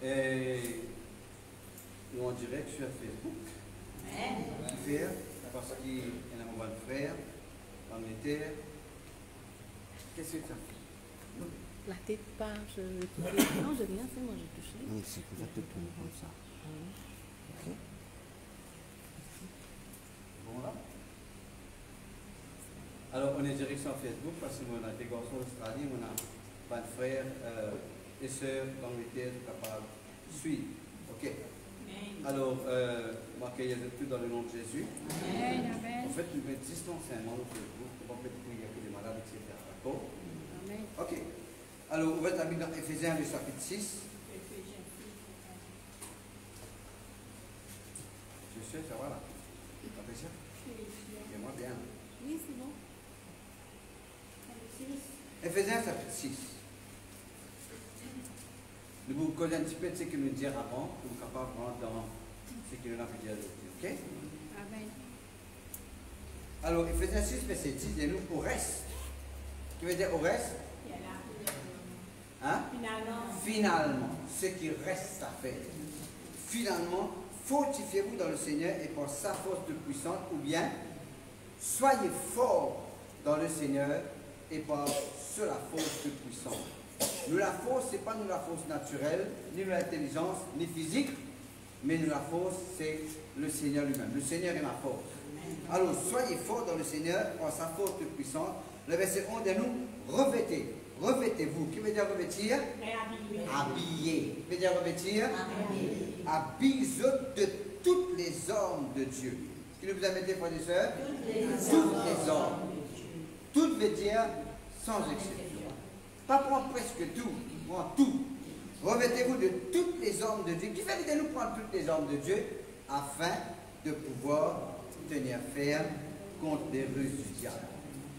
Et nous en direct sur Facebook. Faire, parce qu'il y a un bon frère, en Angleterre. Qu'est-ce que ça fait? La tête pas, non, j'ai rien fait, moi j'ai touché. Oui, c'est que ça te tourne comme ça. Ok. Bon là. Alors on est direct sur Facebook parce qu'on a des garçons d'Australie, on a pas de frères et sœurs d'Angleterre capables de suivre. Ok. Alors, marquez tout dans le nom de Jésus. En fait, nous mettons distanciellement au Facebook pour ne pas mettre qu'il y a que des malades, etc. D'accord? Ok. Alors, on va être dans Éphésiens, le chapitre 6. Je sais, ça va là. T'as fait ça? Et moi, bien. Oui, c'est bon. Éphésiens, chapitre 6. Nous vous connaissons un petit peu de ce que nous disions avant, pour nous capables de rentrer dans ce que nous avons dit aujourd'hui. Ok? Amen. Alors, Éphésiens 6, verset 10, il nous au reste. Qui veut dire au reste? Hein? Finalement, ce qui reste à faire. Finalement, fortifiez-vous dans le Seigneur et par sa force de puissance, ou bien soyez forts dans le Seigneur et par la force de puissance. Nous, la force, ce n'est pas nous la force naturelle, ni l'intelligence, ni physique, mais nous, la force, c'est le Seigneur lui-même. Le Seigneur est ma force. Alors, soyez forts dans le Seigneur par sa force de puissance. Le verset 11 de nous, revêtez. Revêtez-vous. Qui veut dire revêtir? Habiller. Qui veut dire revêtir? Habillez-vous de toutes les armes de Dieu. Qui nous a mis, frères et sœurs? Toutes les armes. Toutes veut dire sans exception. Pas prendre presque tout, prendre tout. Revêtez-vous de toutes les armes de Dieu. Qui fait de nous prendre toutes les armes de Dieu afin de pouvoir tenir ferme contre les ruses du diable.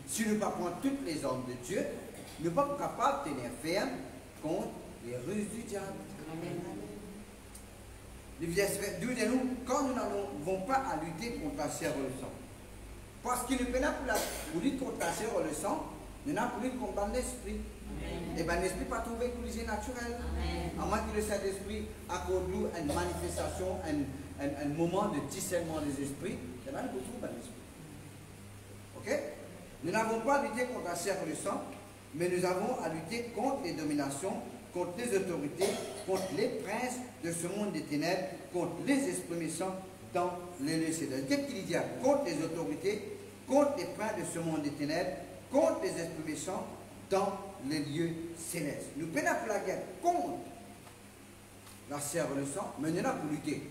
Si nous ne prenons pas toutes les armes de Dieu, nous ne sommes pas capables de tenir ferme contre les ruses du diable. Le verset 12 de nous, quand nous n'avons pas à lutter contre la chair et le sang. Parce qu'il nous peine pour lutter contre la chair et le sang, nous n'avons pas lutter contre l'esprit. Et bien l'esprit pas trouvé collision naturelle. À moins que le Saint-Esprit accorde nous une manifestation, un moment de discernement des esprits, et là nous retrouvons l'esprit. Ok? Nous n'avons pas à lutter contre la chair et le sang, mais nous avons à lutter contre les dominations, contre les autorités, contre les princes de ce monde des ténèbres, contre les esprits méchants dans les lieux célestes. Qu'est-ce qu'il dit? Contre les autorités, contre les princes de ce monde des ténèbres, contre les esprits méchants dans les lieux célestes. Nous peinons pour la guerre contre la chair et le sang, mais nous n'avons pas pour lutter.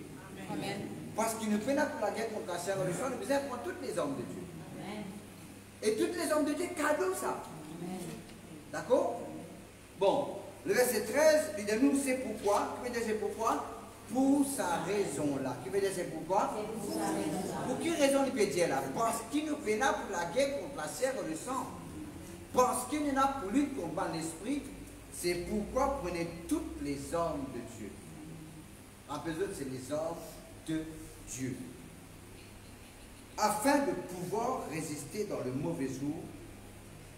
Amen. Parce qu'il nous peine pour la guerre contre la chair et le sang, nous besoin de prendre toutes les armes de Dieu. Amen. Et toutes les armes de Dieu, cadeau ça. D'accord? Bon, le verset 13, il dit nous, c'est pourquoi. Qui veut dire c'est pourquoi? Pour sa raison là. Qui veut dire c'est pourquoi? Pour quelle raison il peut dire là? Parce qu'il nous peine pour la guerre contre la chair et le sang. Parce qu'il n'y en a pour lui combat l'esprit, c'est pourquoi prenez toutes les armes de Dieu. Rappelez-vous, c'est les armes de Dieu. Afin de pouvoir résister dans le mauvais jour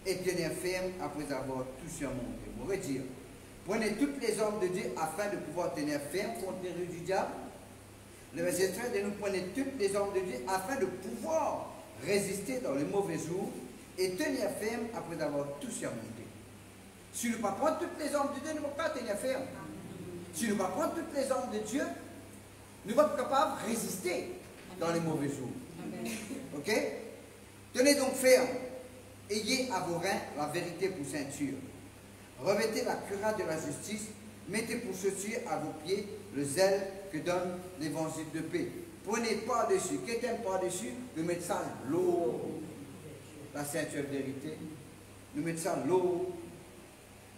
et tenir ferme après avoir tout surmonté. On va dire, prenez toutes les armes de Dieu afin de pouvoir tenir ferme contre les ruses du diable. Le verset 13 de nous prenez toutes les armes de Dieu afin de pouvoir résister dans le mauvais jour et tenir ferme après avoir tout surmonté. Si nous ne prenons pas toutes les armes de Dieu, nous ne pouvons pas tenir ferme. Si nous ne prenons pas toutes les armes de Dieu, nous ne sommes pas capables de résister dans les mauvais jours. Ok? Tenez donc ferme. Ayez à vos reins la vérité pour ceinture. Revêtez la cuirasse de la justice. Mettez pour chaussure à vos pieds le zèle que donne l'évangile de paix. Prenez par-dessus. Qu'est-ce par-dessus? Nous mettons ça l'eau. La ceinture de vérité, nous mettons ça l'eau,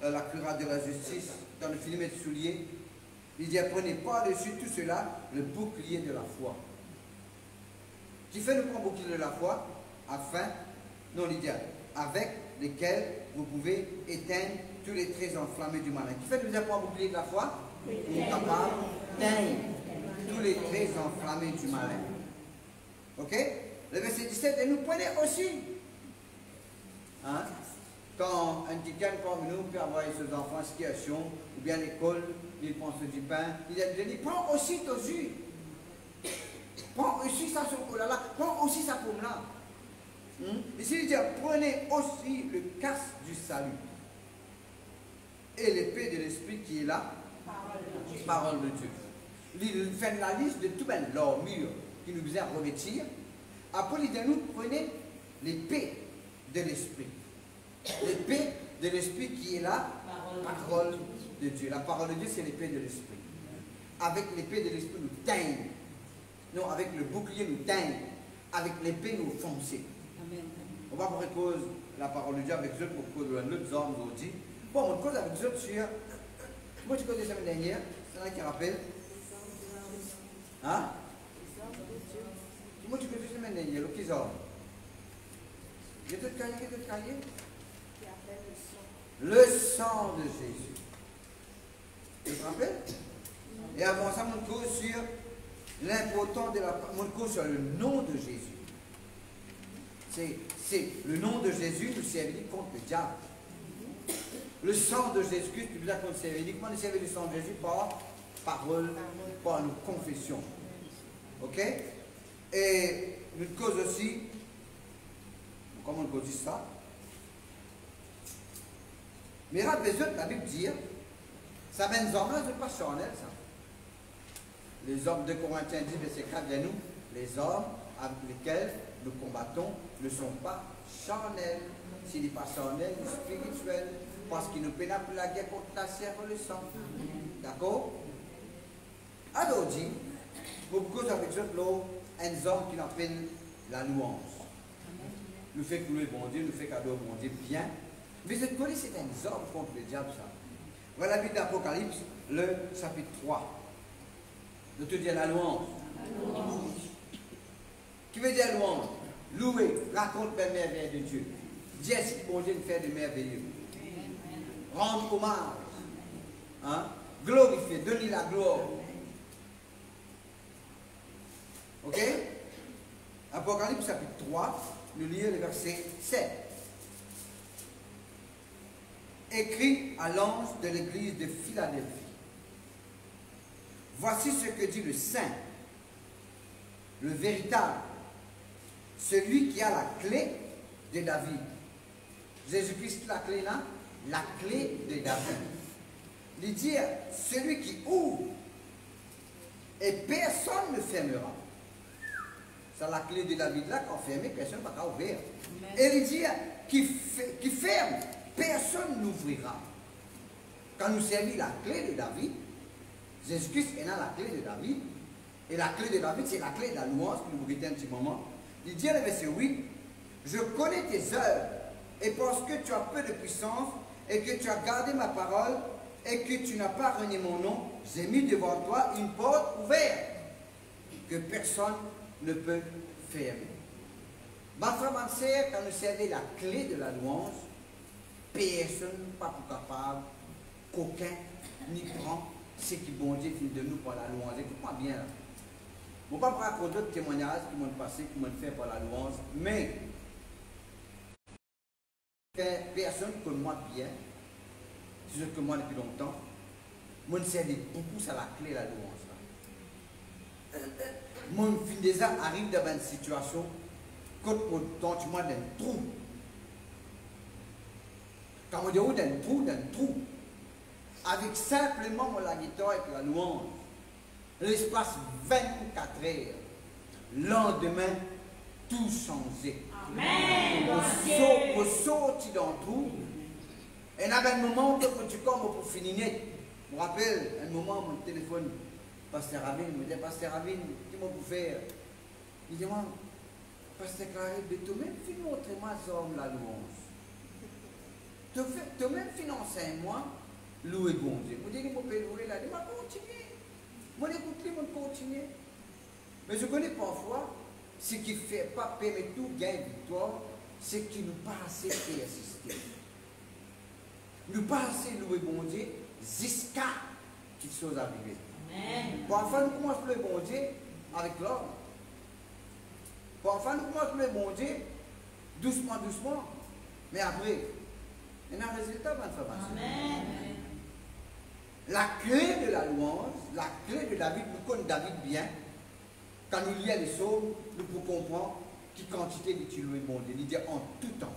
la cuirasse de la justice, dans le filet de soulier. Il dit, prenez par-dessus tout cela le bouclier de la foi. Qui fait nous prendre le bouclier de la foi, afin, non, il dit, avec lesquels vous pouvez éteindre tous les traits enflammés du malin. Qui fait nous prendre le bouclier de la foi? Pour être capable d'éteindre tous les traits enflammés du malin. Ok? Le verset 17, et nous prenez aussi. Hein? quand un quelqu'un comme nous peut avoir ses enfants en situation, ou bien à l'école, il pense du pain, il a dit, prends aussi ton jus. Prends aussi ça chocolat-là, prends aussi ça pomme-là. Ici, il dit, prenez aussi le casque du salut. Et l'épée de l'esprit qui est là, parole de Dieu. Il fait la liste de toute l'armure qui nous vient revêtir. Après, il dit, nous prenez l'épée de l'esprit. L'épée de l'esprit qui est là, parole de Dieu. La parole de Dieu, c'est l'épée de l'esprit. Avec l'épée de l'esprit, nous teignons. Non, avec le bouclier, nous teignons. Avec l'épée, nous foncez. On va pour cause la parole de Dieu avec eux pour cause de l'autre homme aujourd'hui. Bon, on cause avec eux sur. Moi, tu connais la semaine dernière, c'est là qui rappelle. Hein? Moi, tu connais la semaine dernière, le qu'ils ont. Il y a d'autres cahiers, Le sang de Jésus. Tu te rappelles? Et avant ça, mon cause sur l'important de la. Mon cause sur le nom de Jésus. C'est le nom de Jésus nous servit contre le diable. Le sang de Jésus-Christ nous a contre servir. Comment nous servir le sang de Jésus? Par parole, par nos confessions. Ok? Et une cause aussi, comment on dit ça? Mais rappelez-vous, la Bible dit, ça vient des hommes-là, c'est pas charnel, ça. Les hommes de Corinthiens 10, verset 4, bien nous, les hommes avec lesquels nous combattons ne sont pas charnels. S'il n'est pas charnel, il est spirituel. Parce qu'il nous pénale pour la guerre contre la chair et le sang. D'accord? Alors, dit, beaucoup avec eux, un homme qui appelle la louange. Nous fait louer bon Dieu, nous fait cadeau bon Dieu bien. Mais vous connaissez, c'est un homme contre le diable, ça. Voilà la Bible d'Apocalypse, le chapitre 3. De te dire la louange. Qui veut dire louange? Louer, raconte les merveilles de Dieu. Dire ce que bon Dieu fait de merveilleux. Rendre hommage. Hein? Glorifier, donner la gloire. Ok? Apocalypse chapitre 3, nous lisons le verset 7. Écrit à l'ange de l'église de Philadelphie. Voici ce que dit le Saint, le véritable, celui qui a la clé de David. Jésus-Christ, la clé là, la clé de David. Il dit, celui qui ouvre, et personne ne fermera. C'est la clé de David là, quand fermé, personne ne va pas ouvrir. Et il dit, qui ferme, personne n'ouvrira. Quand nous servons la clé de David, Jésus-Christ est dans la clé de David. Et la clé de David, c'est la clé de la louange que nous vous un petit moment. Il dit, le verset 8, je connais tes œuvres, et parce que tu as peu de puissance, et que tu as gardé ma parole, et que tu n'as pas renié mon nom, j'ai mis devant toi une porte ouverte, que personne ne peut fermer. Ma frère, ma sœur, quand nous servons la clé de la louange, personne n'est pas plus capable, qu'aucun n'y prend ce qui bon Dieu fait de nous par la louange. Écoute-moi bien là. Je ne vais pas raconter d'autres témoignages qui m'ont passé, qui m'ont fait par la louange, mais personne que moi bien, c'est ce que moi depuis longtemps, moi je servais beaucoup ça la clé de la louange. Moi déjà arrive dans une situation quand tu m'as d'un trou. Quand on dit où d'un trou, avec simplement mon la guitare et la louange, l'espace 24 heures, lendemain, tout changé. Amen. On sortit dans le trou, et il y avait un moment où tu commences pour finir. Je me rappelle un moment où mon téléphone, Pasteur Rabin, me dit, Pasteur Rabin, qu'est-ce que vous faire? Il dit, moi, Pasteur Clarisse, de toi-même, montre-moi la louange. Toi-même, finance-moi, louer bon Dieu. Vous dites que vous pouvez louer là, je vais continuer. Moi, écoutez, je continue. Mais je connais parfois, ce qui ne fait pas permettre tout gain victoire, c'est qu'il nous pas assez persister. Nous pas assez louer bon Dieu jusqu'à quelque chose arrive. Parfois, nous commençons à louer bon Dieu avec l'homme. Parfois, nous commençons à louer bon Dieu doucement, doucement. Mais après, Il y a un résultat, bonne femme. Amen. La clé de la louange, la clé de David, nous connaissons David bien. Quand nous lisons les psaumes, nous pouvons comprendre qui quantité d'utiliser bon Dieu. Il dit en tout temps.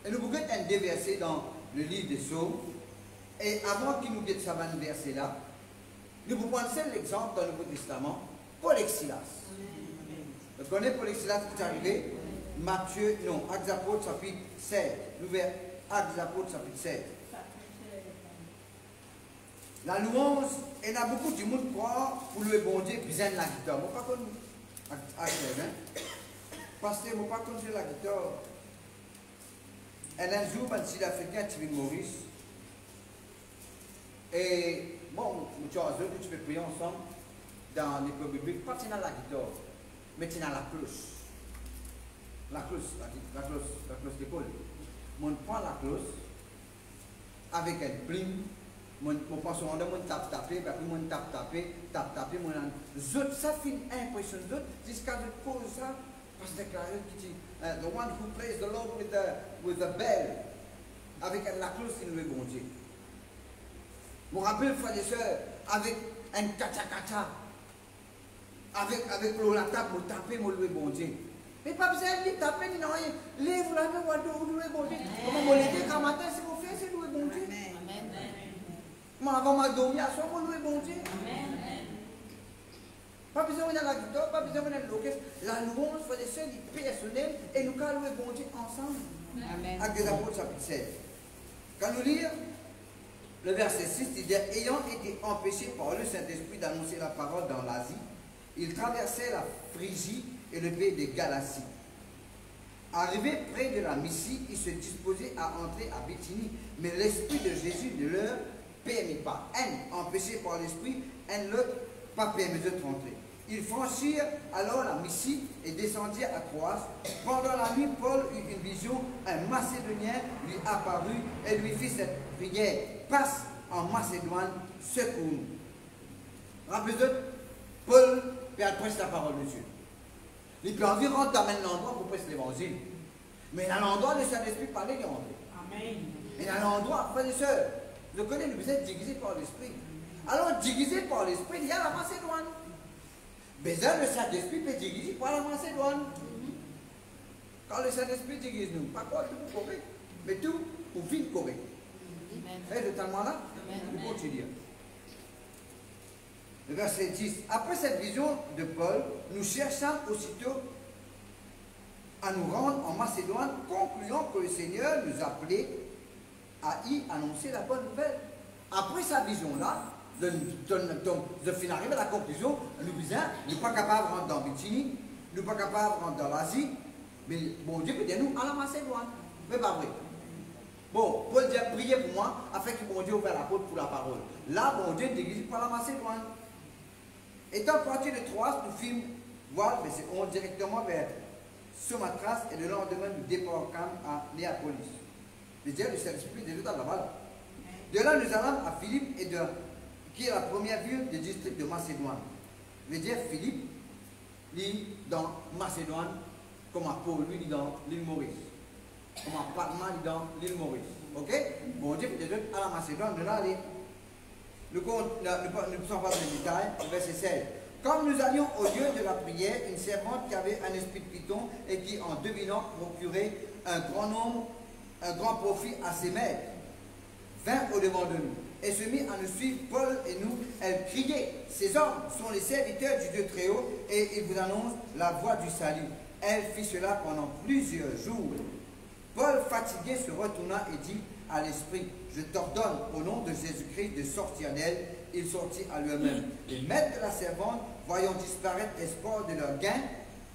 Et nous pouvons un déversé dans le livre des psaumes. Et avant qu'il nous dise ça verset là, nous pouvons prendre l'exemple dans le Nouveau Testament, Paul et Silas. Vous connaissez Paul et Silas qui est arrivé? Matthieu, non, Actes des Apôtres chapitre 16. L'ouvert Actes des Apôtres chapitre 16. La louange, il y a beaucoup de monde qui croit pour le bon Dieu, puis la guitare. Moi, pas comme parce que moi, pas comme la guitare. Et un jour, un Sud-Africain, Thierry Maurice, et bon, tu peux prier ensemble dans l'école biblique, pas dans la guitare, mais dans la cloche. La cloche d'école. On prend la cloche avec un plume. Mon pense on tape taper, puis mon tape taper, mon autres ça fait impressionne d'autres jusqu'à de cause ça parce que qui dit the one who plays the Lord with the bell avec la cloche il le bon Dieu. Je me rappelle frères et sœurs avec un kacha avec la table pour taper mon le bon Dieu. Mais pas besoin de taper ni rien. Lève la main ou le bon Dieu. Comment vous l'été quand matin si vous faites c'est le bon Dieu. Moi, avant ma dormir, à soi, mon bon Dieu. Pas besoin de la guitare, pas besoin de l'orchestre. La louange, il faut des seuls personnels et nous allons louer bon Dieu ensemble. Actes des Apôtres, chapitre 16. Quand nous lisons le verset 6, il dit ayant été empêchés par le Saint-Esprit d'annoncer la parole dans l'Asie, ils traversaient la Phrygie et le pays de Galatie. Arrivés près de la Mysie, ils se disposaient à entrer à Bithynie, mais l'Esprit de Jésus ne leur permis pas. Empêchés par l'Esprit, ne leur pas permis de rentrer. Ils franchirent alors la Mysie et descendirent à Troas. Pendant la nuit, Paul eut une vision. Un Macédonien lui apparut et lui fit cette prière. Passe en Macédoine, secours-nous. Rappelez-vous, Paul prêche la parole de Dieu. Il peut envie rentrer dans un endroit pour prêcher l'évangile. Mais il y a un endroit où le Saint-Esprit parlait d'entrer. Amen. Il y a un endroit, frères et sœurs, je connais, vous êtes déguisés par l'Esprit. Alors, déguisés par l'Esprit, il y a la Macédoine. Mais là, le Saint-Esprit peut déguiser par la Macédoine. Quand le Saint-Esprit déguise nous, pas quoi, tout pour correct, mais tout pour vivre correct. Et de tellement là, nous continuons. Le verset 10. Après cette vision de Paul, nous cherchons aussitôt à nous rendre en Macédoine, concluant que le Seigneur nous appelait à y annoncer la bonne nouvelle. Après sa vision-là, de finir arriver à la conclusion, nous disons, nous ne sommes pas capables de rentrer dans Bithynie, nous ne sommes pas capables de rentrer dans l'Asie, mais bon Dieu peut dire nous à la Macédoine. Mais pas vrai. Bon, Paul dit, priez pour moi, afin que bon Dieu ouvre la porte pour la parole. Là, bon Dieu déguise par la Macédoine. Étant parti de Troas, nous fîmes voir, mais on directement vers Samothrace et le lendemain nous débarquâmes à Néapolis. Le Dieu du Saint-Esprit est déjà là-bas. De là, nous allons à Philippe, qui est la première ville du district de Macédoine. Le Dieu Philippe, lui, dans Macédoine, comme à Paul, lui, dans l'île Maurice. Comme à Palma, dans l'île Maurice. Ok? Bon Dieu, peut-être à la Macédoine, de là, aller. Nous ne sommes pas dans les détails, verset 16. Comme nous allions au lieu de la prière, une servante qui avait un esprit de python et qui, en devinant, procurait un grand profit à ses maîtres, vint au-devant de nous et se mit à nous suivre, Paul et nous. Elle criait, ces hommes sont les serviteurs du Dieu très haut et ils vous annoncent la voie du salut. Elle fit cela pendant plusieurs jours. Paul, fatigué, se retourna et dit à l'esprit, je t'ordonne au nom de Jésus-Christ de sortir d'elle. Il sortit à lui-même. Les maîtres de la servante, voyant disparaître l'espoir de leur gain,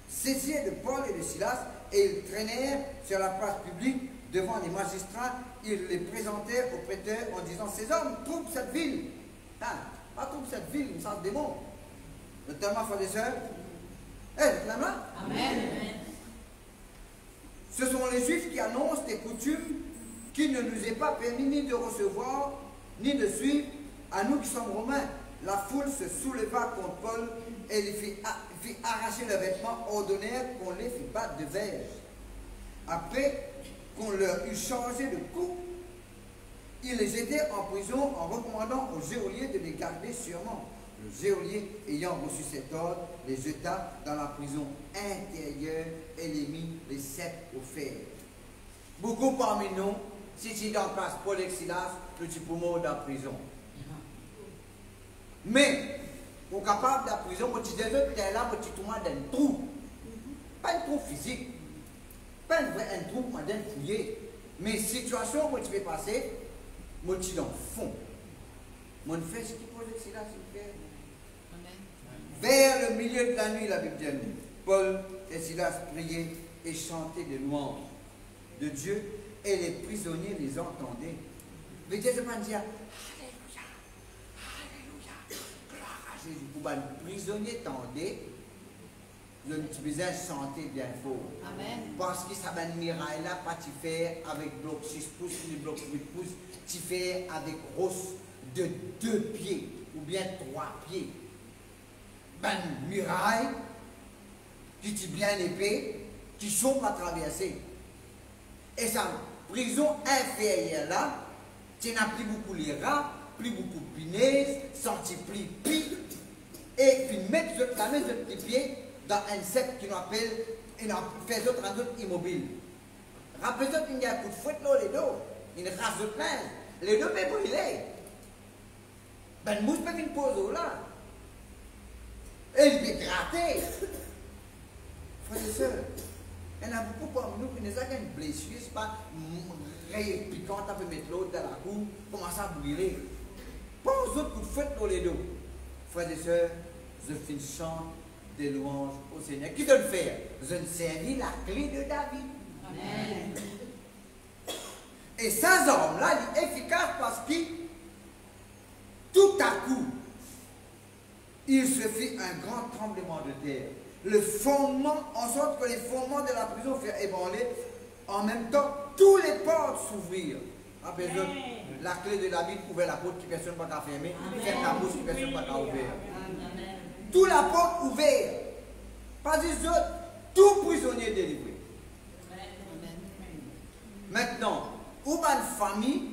saisirent de Paul et de Silas et ils traînèrent sur la place publique devant les magistrats. Ils les présentèrent aux prêteurs en disant, ces hommes troublent cette ville. Pas troublent cette ville, une sorte de démon. Notamment, frères et sœurs. Vous là? Amen. Ce sont les Juifs qui annoncent des coutumes qui ne nous est pas permis ni de recevoir, ni de suivre. À nous qui sommes romains, la foule se souleva contre Paul et les fit arracher leurs vêtements, ordonnèrent qu'on les fit battre de verge. Après qu'on leur eut changé de coupe, il les jetait en prison en recommandant au geôlier de les garder sûrement. Le geôlier, ayant reçu cet ordre, les jeta dans la prison intérieure et les mit les 7 au fer. Beaucoup parmi nous, si tu es dans place Paul et Silas, tu peux mourir dans la prison. Mais, pour capable de la prison, tu dis que tu es là, tu te mets dans un trou. Pas un trou physique, pas un trou pour fouiller. Mais situation où tu peux passer, moi tu es dans le fond. Moi je fais ce qu'il Paul et Silas fait. Vers le milieu de la nuit, la Bible dit, Paul et Silas priaient et chantaient des louanges de Dieu et les prisonniers les entendaient. Mais Dieu se pas dire Alléluia, Alléluia, gloire à Jésus. Pour les prisonniers tendaient, le petit besoin chanter bien fort. Amen. Parce que ça va une miraille là, pas tu fais avec bloc 6 pouces, ni bloc 8 pouces, tu fais avec rosse de 2 pieds ou bien 3 pieds. Ben, muraille, qui est bien épais, qui sont pas traversés. Et sa prison inférieure là, tu n'as plus beaucoup les rats, plus beaucoup de punaises, senti plus pire, et puis mettre la main de tes pieds dans un cercle qui nous appelle, et nous fait d'autres en d'autres immobiles. Rappelez-vous qu'il y a un coup de fouette là, les dos, une race de plainte, les deux peuvent brûler. Ben, mousse peut une pause là. Et il peut gratter. Frères et sœurs, il y en a beaucoup parmi nous qui nous ont une blessure, c'est pas piquant, on peut mettre l'autre dans la cour, commencer à brûler. Pas aux autres coups de fouette dans les dos. Frères et sœurs, je fais une chante des louanges au Seigneur. Qui doit le faire? Je ne servis la clé de David. Amen. Et ces hommes-là, il est efficace parce que tout à coup, il se fit un grand tremblement de terre. Le fondement, en sorte que les fondements de la prison furent ébranlés. En même temps, tous les portes s'ouvrirent. Après la clé de David ouvert la porte qui personne ne va fermer. Ferme la bouche qui personne ne va ouvrir. Tout la porte ouverte. Pas des autres, tout prisonnier délivré. Maintenant, ou une famille,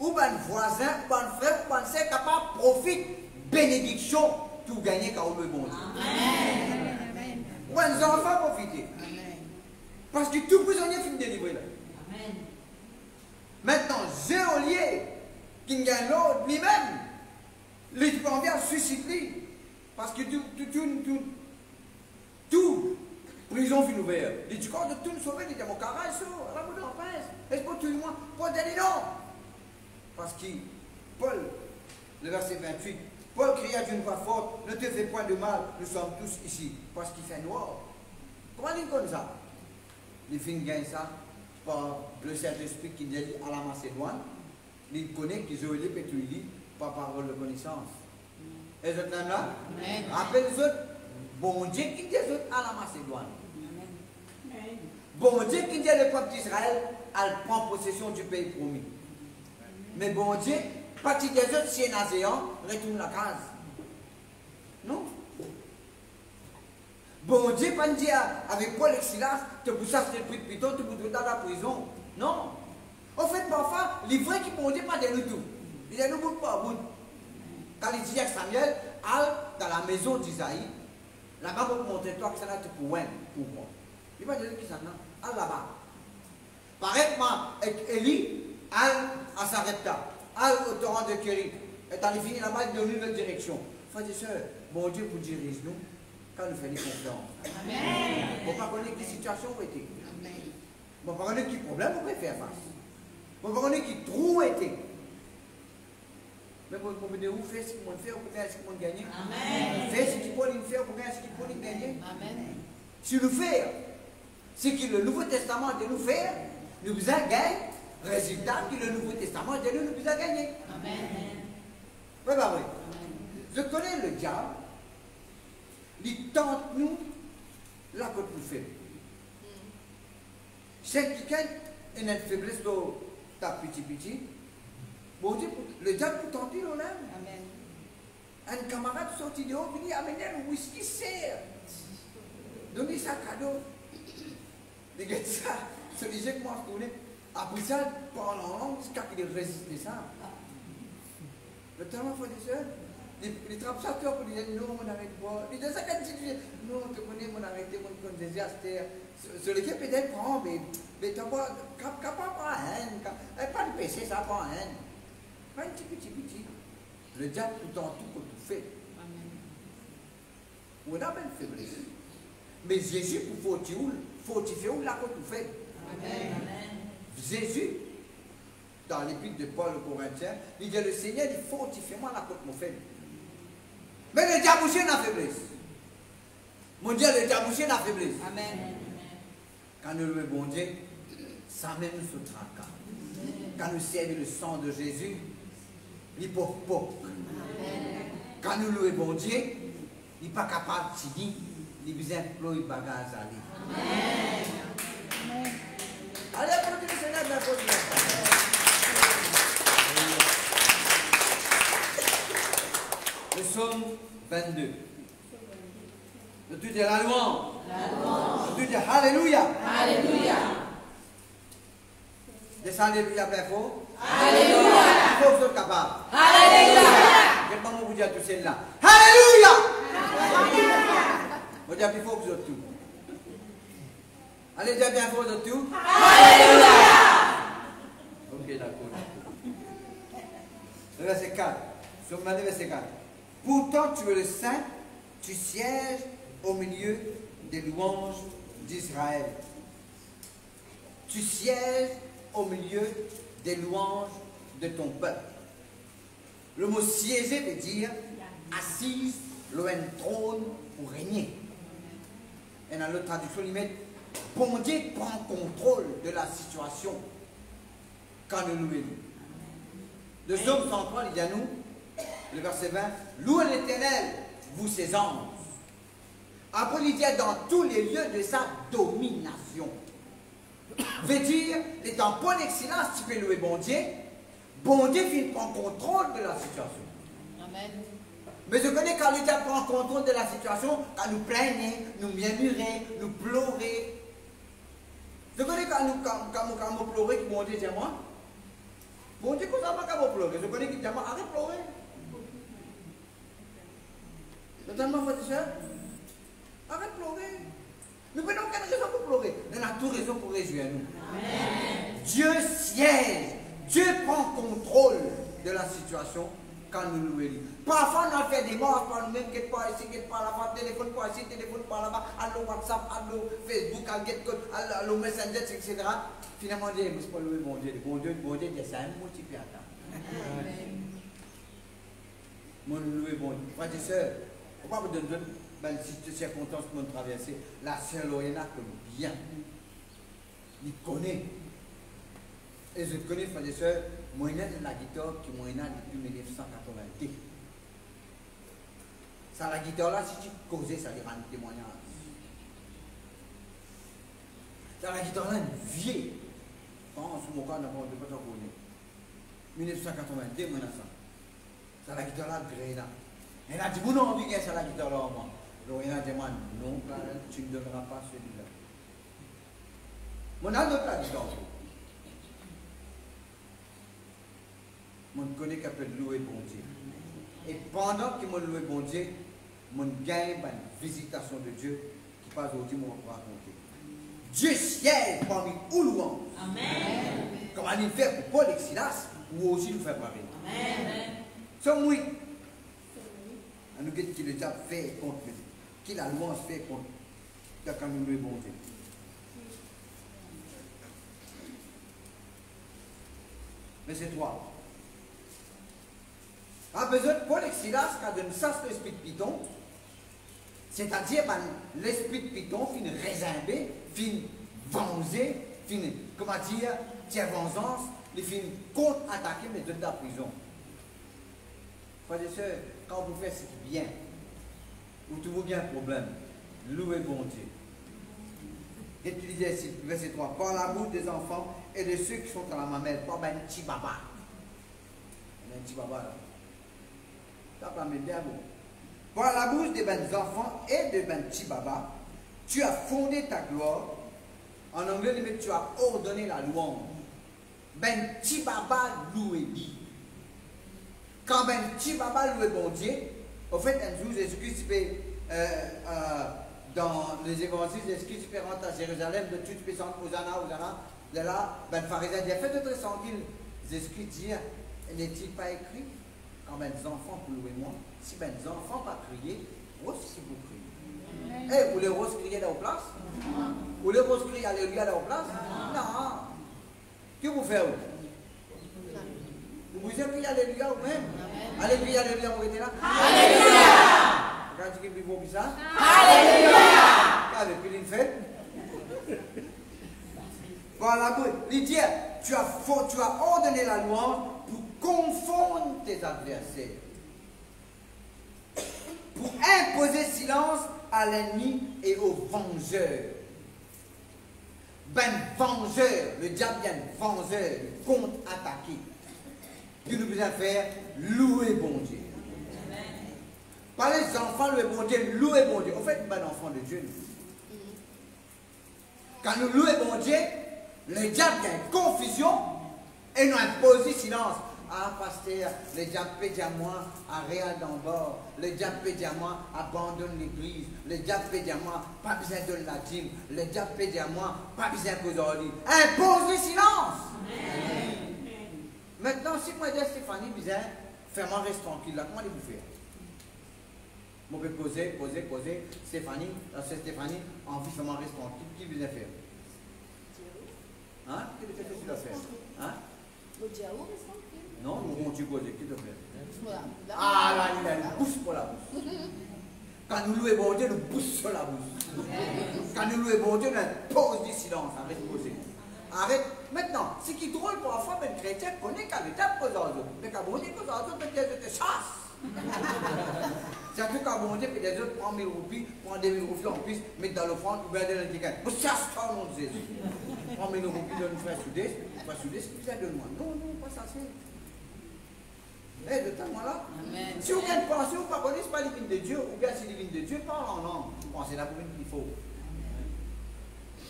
ou un voisin, ou un frère, ou un sœur capable profite bénédiction pour gagner quand on veut bon Dieu. Amen. Ou un enfant profiter. Parce que tout prisonnier finit délivré là. Amen. Maintenant, geôlier qui gagne l'autre lui-même, lui peut envie à suicider. Parce que tout prison finit ouverte. Il dit quand de tout nous sauver, il dit mon carré à la bout de la pince. Est-ce que tu moi pour donner non? Parce que Paul, le verset 28, Paul cria d'une voix forte, ne te fais point de mal, nous sommes tous ici, parce qu'il fait noir. Comment il dit comme ça? Il finit gagner ça par le Saint-Esprit qui dit à la Macédoine. Il connaît qu'ils ont été pétouillés par parole de connaissance. Et les autres là, rappelez les autres, bon Dieu qui dit les autres à la Macédoine. Bon Dieu qui dit le peuple d'Israël, elle prend possession du pays promis. Mais bon Dieu, partie des autres, si un Azéan, retourne la case. Non. Bon Dieu, pas dire avec Paul et Silas, tu peux chasser le prix de Python, tu peux dans la prison. Non. En fait, parfois, les vrais qui bon Dieu, pas de nous tout. Il y a nous bout pas bout. Quand il dit à Samuel, allez dans la maison d'Isaïe, là-bas, pour montrer toi que ça là, tu peux pour moi. Il va dire qui ça là? Allez là-bas. Pareillement, avec Élie, allez à Sarepta. Allez au torrent de Kéry. Et dans les finis là-bas, il donne une direction. Frères et sœurs, bon Dieu vous dirige nous quand nous faisons confiance. Amen. Vous ne pas connaître quelle situation vous était. Vous ne pas connaître quel problème vous pouvez faire face. Vous ne pas connaître quel trou vous était. Mais vous pouvez vous faire ce qu'il faut faire pour gagner ce qu'il faut gagner. Faire ce qu'il faut faire pour gagner ce qu'il faut gagner. Amen. Si nous faisons ce que le Nouveau Testament de nous faire, nous avons gagné. Résultat que le Nouveau Testament de nous a gagné. Amen. Oui, bah oui. Je connais le diable. Il tente nous là que nous faisons. C'est quelqu'un qui a une faiblesse de ta petit. Bon Dieu, le diable peut tenter nous-mêmes. Amen. Un camarade sorti de haut, il dit amenez le whisky serre. Donnez ça cadeau. Il dit ça. Ce léger commence à tourner. Après ça, parle en langue, jusqu'à qu'il résiste ça. Le temps, frère et sœurs, les trapsateurs pour dire non, on n'arrête pas. Les deux sacs non, tu connais, on arrête, on connaît des astères. Sur lesquels peut-être prend, mais tu n'as pas de haine. Pas de péché, ça pas de haine. Pas un petit. Le diable tout en tout, comme tout fait. On a une faiblesse. Mais Jésus, pour fortifier, où là, comme tout fait. Amen. Jésus, dans l'épître de Paul aux Corinthiens, il dit le Seigneur, il fortifie moi la côte mon faible. Mais le diable aussi n'a faiblesse. Mon Dieu, le diable aussi n'a faiblesse. Amen. Quand nous louons bon Dieu, ça même nous se traque. Quand nous servons le sang de Jésus, il ne peut pas. Quand nous louons bon Dieu, il n'est pas capable de dire, il besoin de les bagages à lui. Amen. Allez, continuez, Seigneur, bien continuez. Le psaume 22. Le tout dit la louange. Le tout dit Alléluia. Alléluia. Descendez Alléluia bien fort. Alléluia. Il faut que vous soyez capables. Alléluia. Je ne vais pas vous dire tout cela. Alléluia. Vous dites il faut que vous soyez tout. Allez, dire bien fort de tout. Alléluia. Ok, d'accord. Le verset 4. Psaume 22, verset 4. Pourtant, tu es le Saint, tu sièges au milieu des louanges d'Israël. Tu sièges au milieu des louanges de ton peuple. Le mot siéger veut dire assise, loin trône ou régner. Et dans l'autre traduction, il met bon Dieu prend contrôle de la situation quand nous louons. De Psaume 103, il dit à nous, le verset 20, louez l'Éternel, vous ses anges. Après, il dit dans tous les lieux de sa domination. Veut dire, étant pas d'excellence, tu peux louer bon Dieu vient prendre contrôle de la situation. Amen. Mais je connais quand le diable prend contrôle de la situation, quand nous plaignons, nous murmurons, nous pleurons. Je connais quand nous pleurons, que bon Dieu dit à moi, bon Dieu, comment ça va quand vous pleurez? Je connais qu'il dit à moi, arrête de pleurer. Totalement, frère et soeur, arrête de pleurer. Nous prenons aucune raison pour pleurer. Nous avons toute raison pour réjouir nous. Amen. Dieu siège. Dieu prend contrôle de la situation quand nous louons. Parfois, nous fait des morts par nous-mêmes, qui pas ici, qui pas là-bas, téléphone pas ici, téléphone pas là-bas, allo WhatsApp, allo Facebook, allo Messenger, etc. Finalement, Dieu ne pas louer mon Dieu. Bon Dieu, c'est un mot qui peut attendre. Mon louer bon Dieu. Frères et sœurs, on va vous donner une circonstance pour nous traverser. La sœur Lorena connaît bien. Il connaît. Et je connais, frères et sœurs, moi, il y a de la guitare qui m'a depuis 1982. Ça, la guitare là, si tu causais, ça lui rend un témoignage. Ça, la guitare là, une vieille. En ce moment, on n'a pas de 1982, moi, ça. Ça, la guitare là, Gréna. Elle a dit, vous n'avez envie de ça, la guitare là, moi. Donc, elle a dit, non, tu ne donneras pas celui-là. Mon âme la guitare. Je connais qu'elle peut louer bon Dieu. Et pendant que je loue bon Dieu, je gagne une visitation de Dieu qui passe aujourd'hui, je vais raconter. Dieu siège parmi nous louanges. Amen. Comme il fait pour Paul et Silas, ou aussi nous fait pareil. Amen. C'est moi. Nous dit que le diable fait contre lui. Qui la louange fait contre lui. Quand nous louons bon Dieu. Mais c'est toi. A besoin de Paul et Silas qui a donné ça l'esprit de Python, c'est-à-dire l'esprit de Python fin résimbé, fin vengé, fin, comment dire, tiens vengeance, les fin contre-attaquer mais de la prison. Frères et sœurs, quand vous faites ce qui est bien, ou tout vous bien un problème, louez bon Dieu. Utilisez ici, verset 3, par la bouche des enfants et de ceux qui sont dans la mamelle, pas un petit baba. Un petit baba là. Par la bouche des enfants et de petits baba, tu as fondé ta gloire En anglais, il dit, tu as ordonné la louange. Ben, ti baba loué dit. Quand ben, ti baba loué bon Dieu, au fait, un jour, Jésus-Christ dans les évangiles, Jésus-Christ rentre à Jérusalem, de toute puissance, Hosanna, de là, ben, le pharisien dit, faites-le tranquille. Jésus-Christ dit, n'est-il pas écrit, quand ben, les enfants pour louer moi, si ben, les enfants pas crier, rose si vous criez. Eh, vous les roses crier dans la place? Vous les roses crier alléluia dans la place? Non. Que vous faites? Vous vous criez alléluia ou même? Alléluia, alléluia, vous êtes là? Alléluia! Quand tu dis vous ça? Alléluia! Avec une fête? Voilà, il dit, tu as ordonné la louange pour confondre tes adversaires, pour imposer silence à l'ennemi et aux vengeurs. Ben vengeur, le diable vient vengeur, contre-attaquer. Que nous devons faire? Louer bon Dieu. Pas les enfants, louer bon Dieu, louer bon Dieu. En fait, ben enfant de Dieu. Quand nous louons bon Dieu, le diable vient confusion et nous impose silence. Ah, pasteur, le diable peut dire à moi, arrête d'en bord. Le diable peut dire à moi, abandonne l'église. Le diable peut dire à moi, pas besoin de la dîme. Le diable peut dire à moi, pas besoin d'aujourd'hui. Impose le silence. Amen. Maintenant, si moi dis à Stéphanie, bizarre, fais-moi rester tranquille là, comment allez-vous faire? Moi, je peux poser. Stéphanie, c'est Stéphanie, envie, fais-moi rester tranquille. Qui vous a fait? Hein? Qui vous a fait sur l'affaire? Hein? Non, nous vont-tu causer? Qui te fait? Ah là, il a une bouche pour la bouche. Quand nous louons bon Dieu, nous poussons sur la bouche. Quand nous louons bon Dieu, nous pose du silence. Arrête de poser. Arrête. Maintenant, ce qui est drôle pour la foi, mais le chrétien connaît qu'à l'état de cause mais quand bon Dieu cause aux autres, peut-être te chasse. C'est un truc quand bon Dieu, puis les autres prennent 1000 roupies, prennent 2000 roupies en plus, mettent dans l'offrande, ou bien dans le ticket. Vous chasse pas au nom de Jésus. Prends 1000 roupies, donne frère soudé, ce que ça donne moi. Non, pas ça, c'est. Eh, de temps là. Amen. Si vous venez de penser, vous ne connaissez pas les vignes de Dieu, ou bien si les vignes de Dieu parlent en langue, vous pensez là pour une qu'il faut.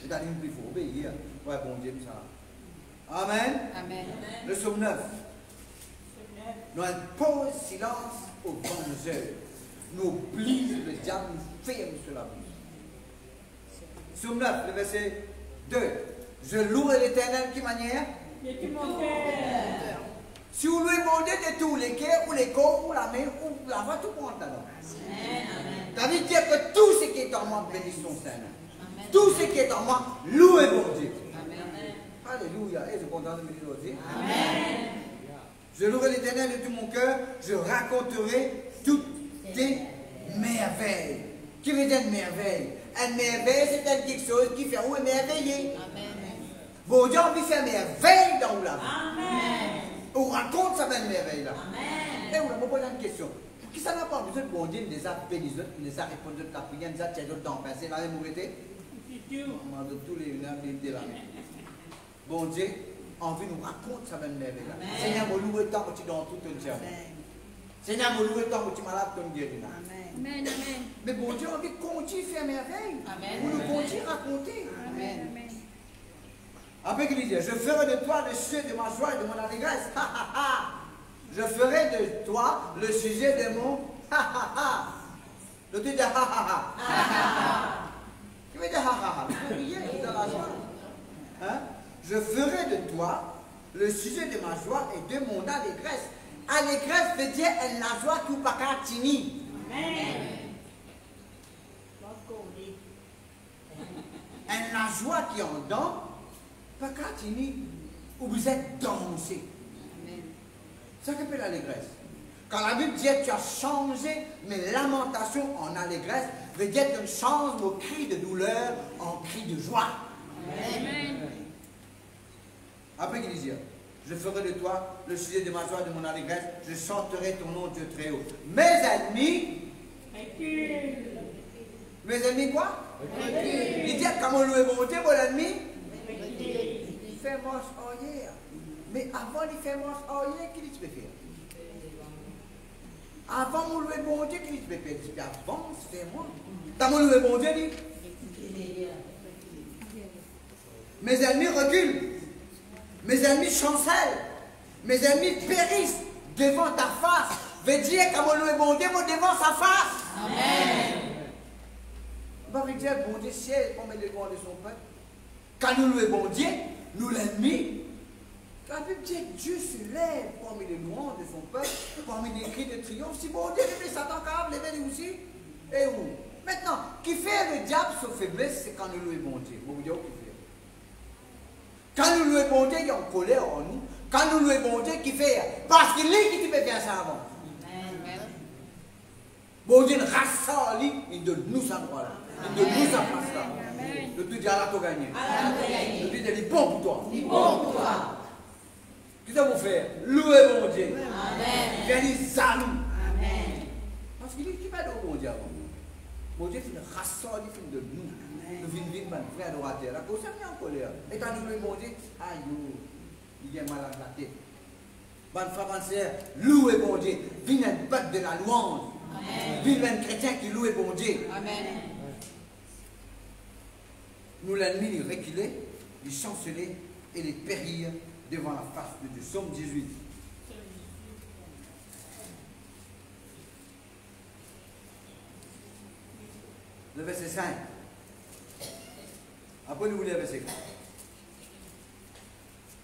C'est la ligne qu'il faut obéir. Ouais, bon Dieu, ça. Amen. Amen. Le psaume 9. Nous imposons silence aux vengeurs. Nous oblige le diable, nous ferme sur la bouche. Psaume 9, le verset 2. Je louerai l'Éternel de quelle manière? De tout mon cœur. Si vous louez mon Dieu de tous les cœurs, ou les corps, ou la main, ou la voix, tout le monde alors. Ça veut dire que tout ce qui est en moi bénisse son Seigneur. Tout ce qui est en moi, louez mon Dieu. Amen. Alléluia. Et je suis content de me dire aussi. Amen. Je louerai l'Éternel de tout mon cœur, je raconterai toutes tes merveilles. Qui veut dire merveille? Une merveille, c'est quelque chose qui fait où émerveiller. Bon Dieu a envie de faire merveille dans où là. Amen. On raconte sa même merveille là. Amen. Et on va poser une question. Qui ça n'a pas besoin de bon Dieu, nous a béni, nous a répondu de la prière, nous a tiré de temps passé, la même mouveté? On de tous les de la bon Dieu, envie nous raconte sa même merveille là. Seigneur, me loue le temps où tu dans tout ton diable. Seigneur, me loue le temps où tu malade ton Dieu là. Amen. Mais bon Dieu, envie de continuer à faire merveille. Amen. Pour nous continuer à raconter. Amen. Après qu'il dit, je ferai de toi le sujet de ma joie et de mon allégresse. Je ferai de toi le sujet de mon Le truc de Tu veux dire vous riez dans la joie. Hein? Je ferai de toi le sujet de ma joie et de mon allégresse. Allégresse veut dire la joie qui n'est pas tini. Amen. La joie qui est en dedans, pas tini, où vous êtes dansé. Ça s'appelle l'allégresse. Quand la Bible dit que tu as changé mes lamentations en allégresse, veut dire que tu changes vos cris de douleur en cris de joie. Amen. Après qu'il dit, je ferai de toi le sujet de ma joie et de mon allégresse, je chanterai ton nom, Dieu très haut. Mes ennemis, mes ennemis quoi? Il dit comment louer mon Dieu, mon ennemi? Il fait moche en hier. Mais avant de faire moche en hier, qu'est-ce que tu peux faire? Avant de louer mon Dieu, qu'est-ce que tu peux faire? Tu peux avancer, fais moi. T'as mon louer mon Dieu, dit? Mes ennemis reculent. Mes ennemis chancellent. Mes ennemis périssent devant ta face. Veut dire que mon loué bon Dieu, mon devant sa face. Amen. Bah, veut dire, bon Dieu, siège comme les lois de son peuple. Quand nous louons bon Dieu, nous l'ennemis. Quand la Bible dit que Dieu se lève parmi les louanges de son peuple, parmi les cris de triomphe. Si bon Dieu levé Satan capable, levé lui aussi. Et où? Maintenant, qui fait le diable sa faiblesse, c'est quand nous louons bon Dieu. Vous dire qui fait. Quand nous louons bon Dieu, il y a une colère en nous. Quand nous louons bon Dieu, qui fait? Parce qu'il est qui peut faire ça avant. Bon Dieu, rassemble, il donne nous sa droit là. Il donne nous sa place là. Le tout dit à la to gagner. Le tout dit il est bon pour toi. Il est bon pour toi. Qu'est-ce que vous faites? Louez bon Dieu. Amen. Venez salut. Amen. Parce qu'il est qui va de bon Dieu avant. Bon Dieu, il rassemble, il de nous. Nous venons vivre mon frère adorateur. La cause est en colère. Et quand nous louons bon Dieu, aïe, il est malade la tête. Bonne frère, bonne sœur, louez bon Dieu. Viens un peuple de la louange. Vive un chrétien qui loue bon Dieu. Amen. Nous l'ennemi, il reculait, il chancelait et il périr devant la face de Dieu. Somme 18. Le verset 5. Après, nous voulons le verset 4.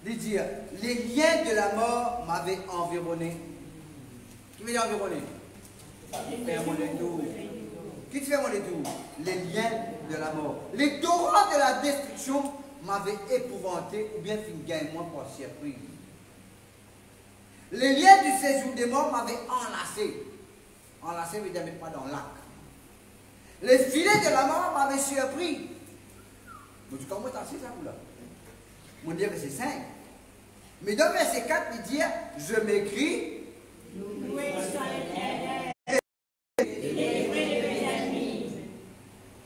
Il dit, les liens de la mort m'avaient environné. Qui veut dire environné? Faire mon détour. Qui te fait mon détour? Les liens de la mort. Les torrents de la destruction m'avaient épouvanté ou bien fait gagner moi pour surprise. Les liens du séjour des morts m'avaient enlacé. Enlacé veut dire mettre pas dans le lac. Les filets de la mort m'avaient surpris. Mais tu comprends ça là? Mon Dieu, verset 5. Mais dans verset 4, il dit, je m'écris.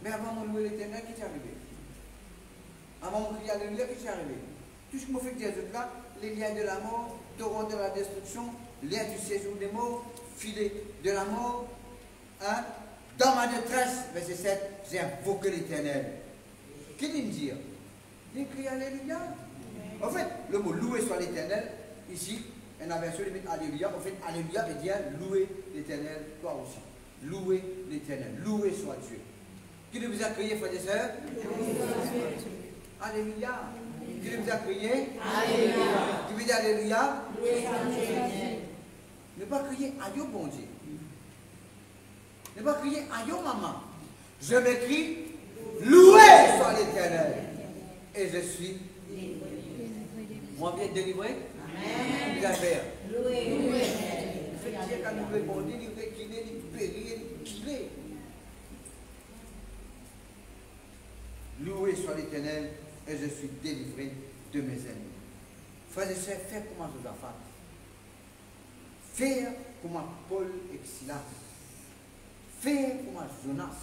Mais avant mon louer l'éternel, qui t'est arrivé? Avant mon crier alléluia, qui t'est arrivé? Tout ce que je fais dire là, les liens de la mort, torrent de la destruction, liens du séjour des morts, filet de la mort. Hein? Dans ma détresse, verset 7, j'ai invoqué l'éternel. Qu'est-ce qu'il dit? Il crie alléluia. En fait, le mot louer soit l'éternel, ici, en la version limite alléluia, en fait, alléluia veut dire louer l'éternel, toi aussi. Louer l'éternel, louer soit Dieu. Qui vous a crié, frères et sœurs? Alléluia. Qui vous a crié? Alléluia. Qui veut dire alléluia? Ne pas crier aïe bon Dieu. Ne pas crier aïe maman. Je m'écris loué soit l'éternel. Et je suis moi bien délivré. Amen. Il a fait. Loué. Fait Dieu quand nous louons bon Dieu, il reculait, il périt, il kilait. Loué soit l'éternel et je suis délivré de mes ennemis. Frères et sœurs, faire comme Josaphat. Faire comme Paul et Silas. Faire comme Jonas.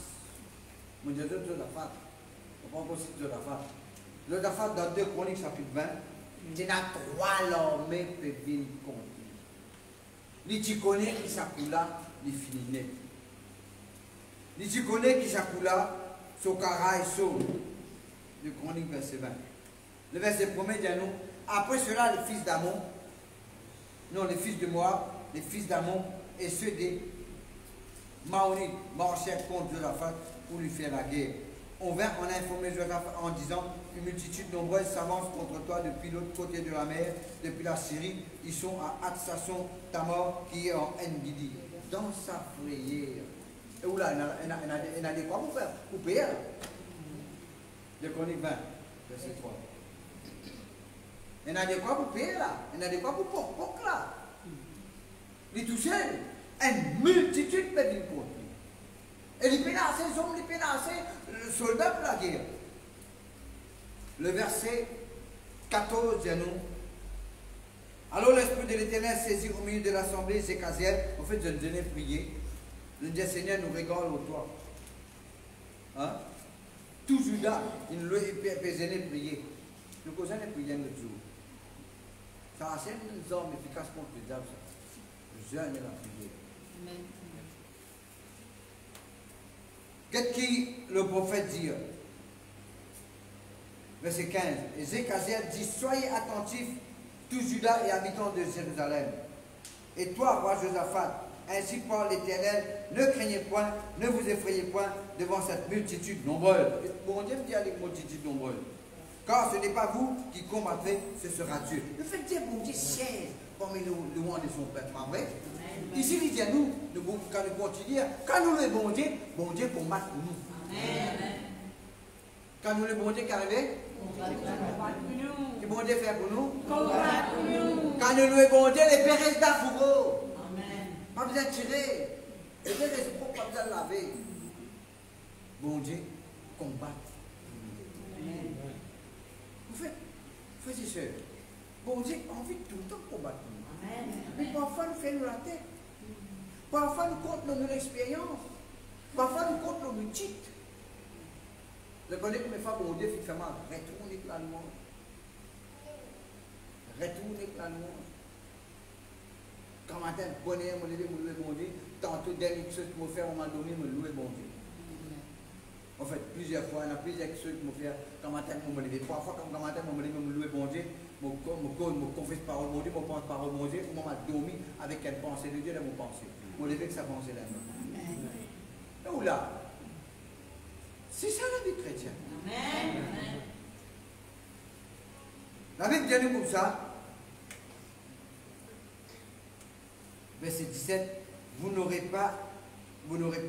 Mon Dieu, Josaphat. On va aussi Josaphat. Josaphat, dans 2 Chroniques, chapitre 20, il y a 3 l'armée qui viennent contre lui. Il connaît qui s'accula, il finit net. Il connaît qui s'accula, son carré sauve. Le Chronique, verset 20. Le verset 1er dit à nous, après cela, les fils d'Amon, non, les fils de Moab, les fils d'Amon et ceux des Maonites marchèrent contre Josaphat pour lui faire la guerre. On vint en informer Josaphat en disant, une multitude nombreuse s'avance contre toi depuis l'autre côté de la mer, depuis la Syrie. Ils sont à Hatsasson Tamor, qui est en En-Gidi. Dans sa prière. Et où là, il a des quoi pour faire? Pour payer. Le Chronique 20, verset 3. Il a des quoi pour payer là? Il a des quoi pour là? Il touche une multitude de venir contre lui. Et il pénasse les hommes, il pénasse les soldats pour la guerre. Le verset 14 dit à nous. Alors l'Esprit de l'Éternel saisit au milieu de l'assemblée Zéchaziel. En fait, je venais prier. Je dis, Seigneur, nous regardons au toit. Hein? Tout Judas, il nous a prier. Nous causons les prières le jour. Ça a assez des hommes efficaces contre le diable. Je jeûne la prière. Amen. Qu'est-ce que le prophète dit? Verset 15. Et Zéchaziel dit, soyez attentifs, tous Judas et habitants de Jérusalem. Et toi, roi Josaphat, ainsi parle l'Éternel, ne craignez point, ne vous effrayez point devant cette multitude nombreuse. Bon Dieu me dit avec multitude nombreuse. Car ce n'est pas vous qui combattrez, ce sera Dieu. Le fait de dire, bon Dieu siège parmi nous, loin de son peuple, pas vrai? Ici, il dit à nous, quand nous continuons, quand nous le bon Dieu combat pour nous. Amen. Quand nous le bon Dieu qui arrive, le bon Dieu fait pour nous. Quand nous le bon Dieu, les pères restent pour eux. Pas besoin de tirer. Les pères restent pour pas besoin de laver. Bon Dieu combat. Vous faites, frères et sœurs, bon Dieu a envie de tout le temps combattre nous. Mais parfois nous faisons la tête. Parfois nous comptons nos expériences. Parfois nous comptons nos titres. Je connais que mes femmes, bon Dieu, finalement, retournez la louange. Retournez la louange. Quand matin, bonheur, me lever, me louer bon Dieu. Tantôt, dernière chose que je fais, on m'a donné, me louer bon Dieu. En fait, plusieurs fois, il y a plusieurs choses que je fais. Quand matin, je me lever. Trois fois, quand matin, je me lever, me louer bon Dieu. Je confesse parole bon Dieu, je pense parole bon Dieu. Je m'a dormi avec une pensée de Dieu dans mon pensée. Je me lever avec sa pensée là. Et où là? C'est ça la vie chrétienne. Amen. La Bible dit comme ça. Verset 17. Vous n'aurez pas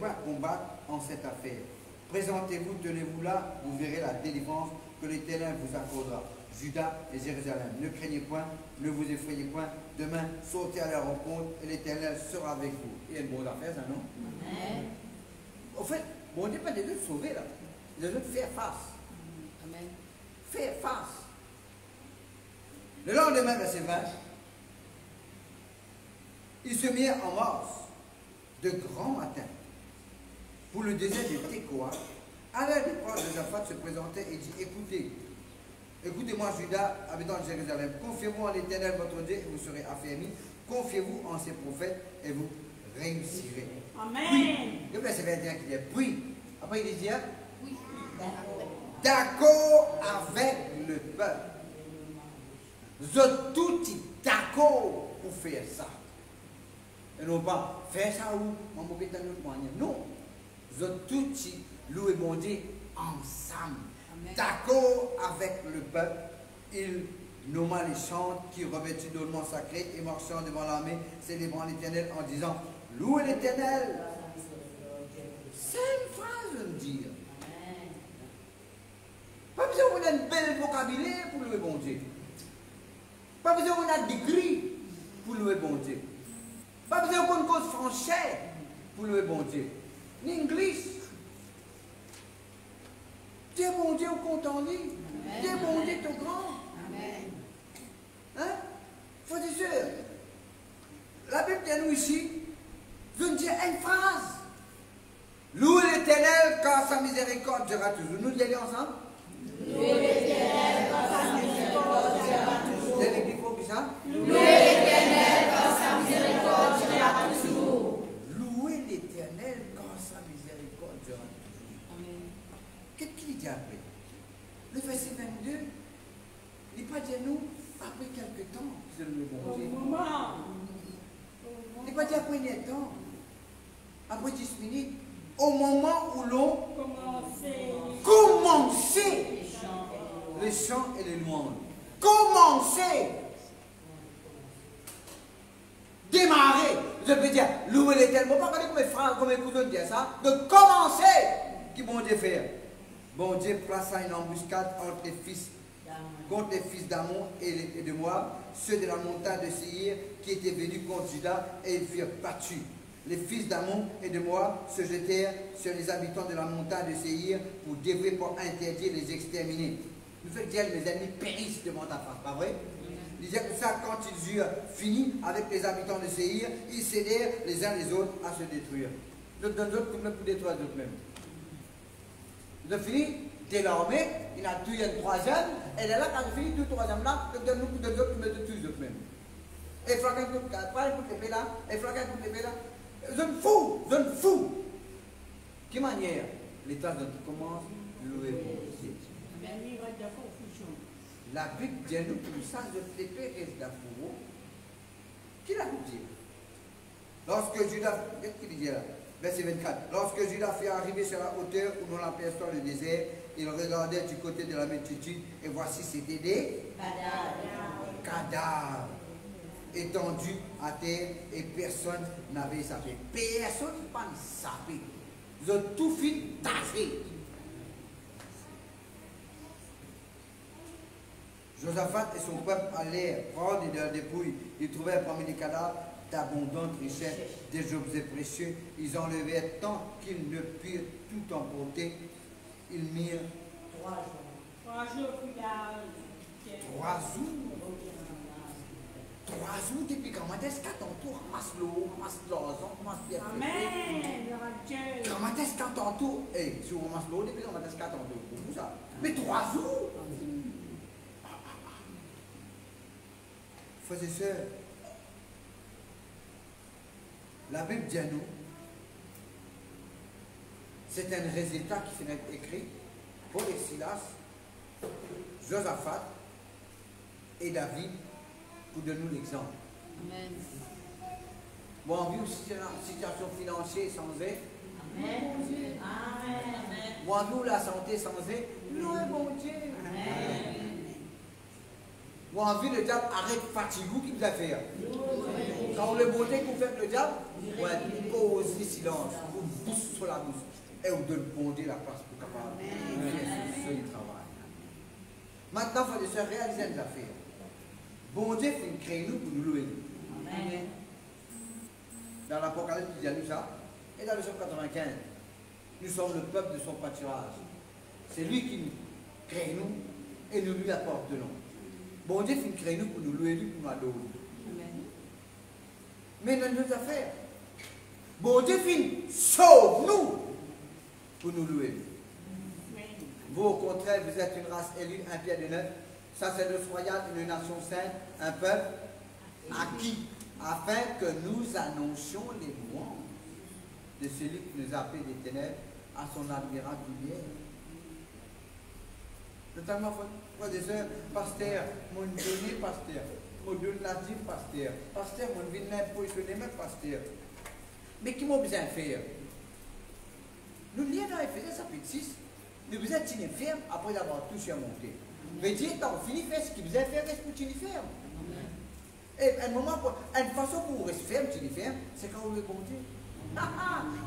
à combattre en cette affaire. Présentez-vous, tenez-vous là, vous verrez la délivrance que l'Éternel vous accordera. Judas et Jérusalem, ne craignez point, ne vous effrayez point. Demain, sortez à leur rencontre et l'Éternel sera avec vous. Il y a une bonne affaire, ça, non? Amen. Au fait, bon Dieu pas de nous sauver là. Il de nous faire face. Amen. Faire face. Le lendemain, verset 20, ils se mirent en marche de grand matin pour le désert de Tekoa. À l'heure du proche de Josaphat se présentait et dit, écoutez-moi Judas, habitant de Jérusalem, confiez-vous en l'Éternel votre Dieu et vous serez affermis. Confiez-vous en ses prophètes et vous réussirez. Amen. Oui. Le verset 21 qui dit, puis, après il dit, oui. D'accord avec le peuple. Vous êtes tous d'accord pour faire ça. Et non pas faire ça ou maman qui est dans notre moyen. Non. Vous êtes tous loués mon Dieu ensemble. D'accord avec le peuple. Il nomma les chants qui revêtus d'ornements sacrés et marchant devant l'armée, célébrant l'Éternel en disant, louez l'Éternel. C'est une phrase de me dire. Pas besoin qu'on ait une belle vocabulaire pour louer bon Dieu. Pas besoin qu'on ait des grilles pour louer bon Dieu. Pas besoin qu'on cause français pour louer bon Dieu. Ni anglais. Dieu bon Dieu au content lui. Dieu bon Dieu tout grand. Amen. Hein? Faut dire sûr. La Bible dit nous ici, je veux dire une phrase. Louez l'Éternel car sa miséricorde durera toujours. Nous y allons ensemble? Louez l'Éternel car sa miséricorde durera toujours. Vous avez dit quoi que ça? Louez l'Éternel car sa miséricorde durera toujours. Louez l'Éternel car sa miséricorde durera toujours. Qu'est-ce qu'il dit après? Le verset 22, il n'est pas dit à nous, après quelques temps, c'est le bon Dieu. Il n'est pas dit après un temps, après 10 minutes, au moment où l'on commençait les chants et les louanges. Commencer. Démarrer. Je peux dire, louer l'Éternel. Je ne vais pas parler comme mes frères, comme mes cousins dire ça. De commencer. Qui bon Dieu faire? Bon Dieu plaça une embuscade contre les fils d'Amon et de Moab, ceux de la montagne de Séir qui étaient venus contre Juda et ils furent battus. Les fils d'Amon et de Moab se jetèrent sur les habitants de la montagne de Séir pour dévouer, pour interdire, les exterminer. Nous faisons dire mes ennemis périssent devant ta face, pas vrai? Il disait que ça, quand ils eurent fini avec les habitants de Séir, ils cédèrent les uns les autres à se détruire. L'autre donne l'autre comme pour détruire d'autres mêmes. Ils ont fini, désormais, il a tué un troisième, et là, quand il finit tout le troisième là, il donne nous de l'autre, mais de tuer d'autres mêmes. Et fracas tout le là, et fracas tout le là. Zone fou. Quelle manière l'État commence à louer Dieu. La Bible dit nous pour ça, je flipper reste d'affourou. Qui l'a dit? Lorsque Judas, qu'est-ce qu'il dit là? Verset 24. Lorsque Judas fut arrivé sur la hauteur où l'on aperçoit le désert, il regardait du côté de la multitude et voici c'était des cadavres étendus à terre et personne n'avait sapé. Personne n'a sapé. Ils ont tout fait tasser. Josaphat et son peuple allèrent prendre de leurs dépouilles. Ils trouvèrent parmi les cadavres d'abondantes richesses, des objets précieux. Ils enlevèrent tant qu'ils ne purent tout emporter. Ils mirent 3 jours plus tard. 3 jours. 3 jours depuis quand est-ce qu'à ton tour ramasse l'eau, ramasse l'argent, ramasse pierre. Amen. Quand est-ce qu'à ton tour, si on ramasse l'eau depuis quand est-ce qu'à ton tour, pour vous ça. Mais 3 jours. Frères et sœurs, la Bible dit à nous, c'est un résultat qui finit écrit Paul et Silas, Josaphat et David pour donner nous l'exemple. Amen. Bon, on vit une situation financière sans aide. Amen. Amen. Bon, on vit la santé sans aide. Louez mon Dieu. Amen. Bon, on vit le diable arrête fatigou qui vous a fait. Quand on le monte, vous faites le diable, ouais, posez silence, vous poussez sur la bouche et vous donnez bon Dieu la place pour capable de faire ce travail. Maintenant, il faut se réaliser les affaires. Bon Dieu fait créer nous pour nous louer. Amen. Dans l'Apocalypse, il dit à nous ça. Et dans le Psaume 95, nous sommes le peuple de son pâturage. C'est lui qui nous crée nous et nous lui apportenons. Bon Dieu fait créer nous pour nous louer, lui pour nous adorer. Mais dans nos affaires, bon Dieu fait sauve nous pour nous louer. Vous, au contraire, vous êtes une race élue, un pied de neuf, sacerdoce royal, une nation sainte, un peuple acquis, afin que nous annoncions les louanges de celui qui nous a appelés des ténèbres à son admirable lumière. Notamment, frères et sœurs, pasteur, mon donné pasteur, mon donné natif pasteur, mon vin positionné même pasteur. Mais qui m'a besoin de faire? Nous lions dans Éphésiens chapitre 6, nous besoin de tenir ferme après avoir tout surmonté. Mais Dieu, quand on finit de faire ce qu'il besoin de faire, reste pour tenir ferme. Et un moment, une façon pour rester ferme, tenir ferme, c'est quand on le bon Dieu.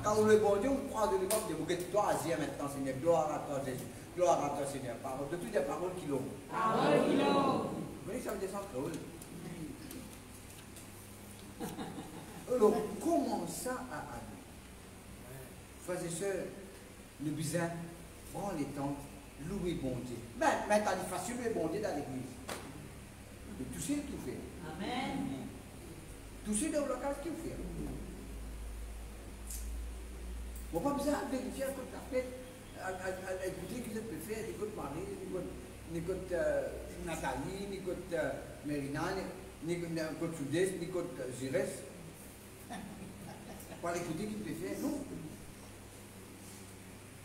Quand on le bon Dieu, on prend de l'époque de bouquet de toi, Asie maintenant, Seigneur, gloire à toi, Jésus. Gloire à toi, Seigneur. Parole, de toutes les paroles qui l'ont. Parole qui l'ont. Mais ça me descend trop. Alors, comment ça à aller? Frères et sœurs, nous besoin prendre les temps, louer bon Dieu. Mais maintenant, il est facile de louer bon Dieu dans l'église. De toucher tout fait. Amen. Toucher dans le local, ce qu'il fait. On n'a pas besoin de vérifier toute la fête. Écoutez qui vous peut faire, écoute Marie, écoute Nathalie, écoute Mérina, écoute Soudès, écoute Gires. Pas l'écouter qui peut faire, non.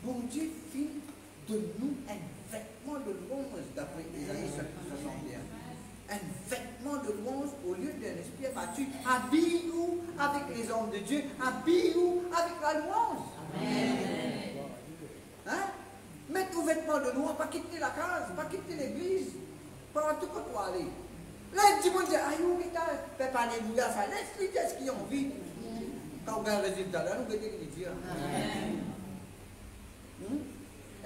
Bon Dieu fit de nous un vêtement de louange, d'après Isaïe 61. Un vêtement de louange au lieu d'un esprit abattu. Habille-nous avec les hommes de Dieu, habille-nous avec la louange. Amen. Hein? Mettre vos vêtements de louange, pas quitter la case, pas quitter l'église, pas tout quoi pour aller. Là, il dit, mon Dieu, aïe, où est-ce que tu pas alléluia, ça laisse-lui dire ce qu'ils ont envie. Quand on regarde le résultat, là, nous regardons les dire.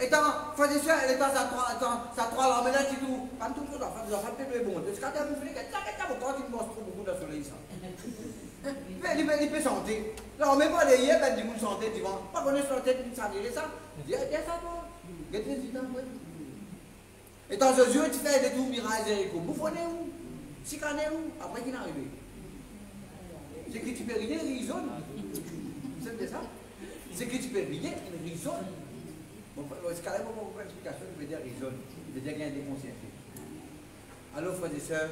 Et quand, frères et sœurs, et quand ça trois là, mais là, tu dis, quand tout le monde a fait le bon, parce que quand tu as vu, quand tu montres trop beaucoup de soleil, ça. Il peut chanter. Là, on ne met pas les yeux, ben, du monde chanter, tu vois. Pas qu'on est sur la tête, ça dirait ça. Dis, ça, toi. Et dans ce jeu, tu fais des tours mirages, Jéricho. Bouffonner où? Chicaner où? Après qu'il est arrivé. C'est que tu peux rire, il risonne. Vous savez ça? C'est que tu peux rire, il risonne. Bon, c'est carrément pour une explication, il veut dire risonne. Il veut dire qu'il y a des consciences. Alors, frères et sœurs,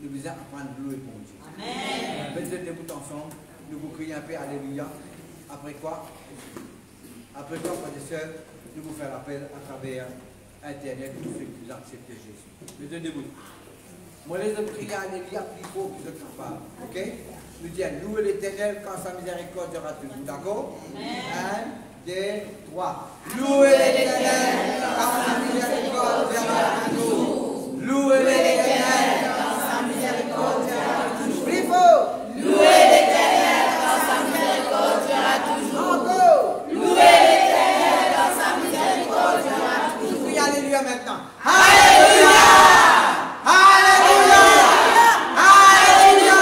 nous devons apprendre à louer pour Dieu. Amen. Vous êtes debout ensemble, nous vous crions un peu Alléluia. Après quoi, frères et sœurs, nous vous faire appel à travers Internet, tous ceux qui acceptent Jésus. Mettez debout. Moi, les autres prières, Alléluia, plus fort que je suis capable. Ok? Nous disons, louez l'Éternel quand sa miséricorde sera toujours. D'accord? 1, 2, 3. Louez l'Éternel quand sa miséricorde sera toujours. Louez l'Éternel quand sa miséricorde sera toujours. Plus fort. Louez l'Éternel quand sa miséricorde sera toujours. Encore. Louez l'Éternel quand sa miséricorde sera toujours. Priez Alléluia maintenant. Alléluia! Alléluia! Alléluia!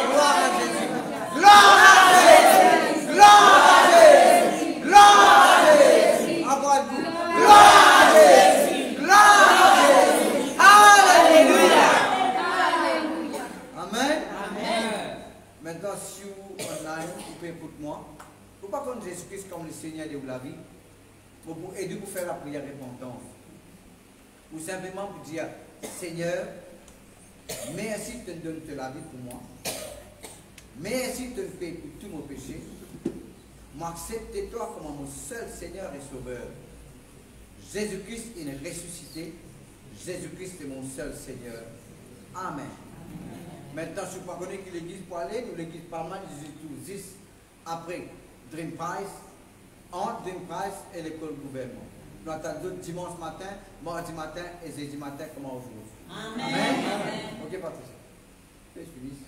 Gloire à Jésus! Gloire à Jésus! Gloire à Jésus! Gloire à Jésus! Encore un coup. Gloire à Jésus! Gloire à Jésus! Alléluia! Amen? Amen. Maintenant, si vous online, vous pouvez écouter moi. Vous ne pouvez pas prendre Jésus-Christ comme le Seigneur de la vie pour vous aider à faire la prière repentance. Ou simplement pour dire, Seigneur, merci de te donner la vie pour moi. Merci de te payer pour tous mes péchés. M'accepte toi comme mon seul Seigneur et Sauveur. Jésus-Christ est ressuscité. Jésus-Christ est mon seul Seigneur. Amen. Maintenant, je ne sais pas connaître qui l'église pour aller. Nous, l'église pas mal, 18 après Dream Prize, entre Dream Prize et l'école gouvernement. Nous attendons dimanche matin, mardi matin et jeudi matin, comme aujourd'hui. Amen. Amen. Ok, Patricia. Que je finisse.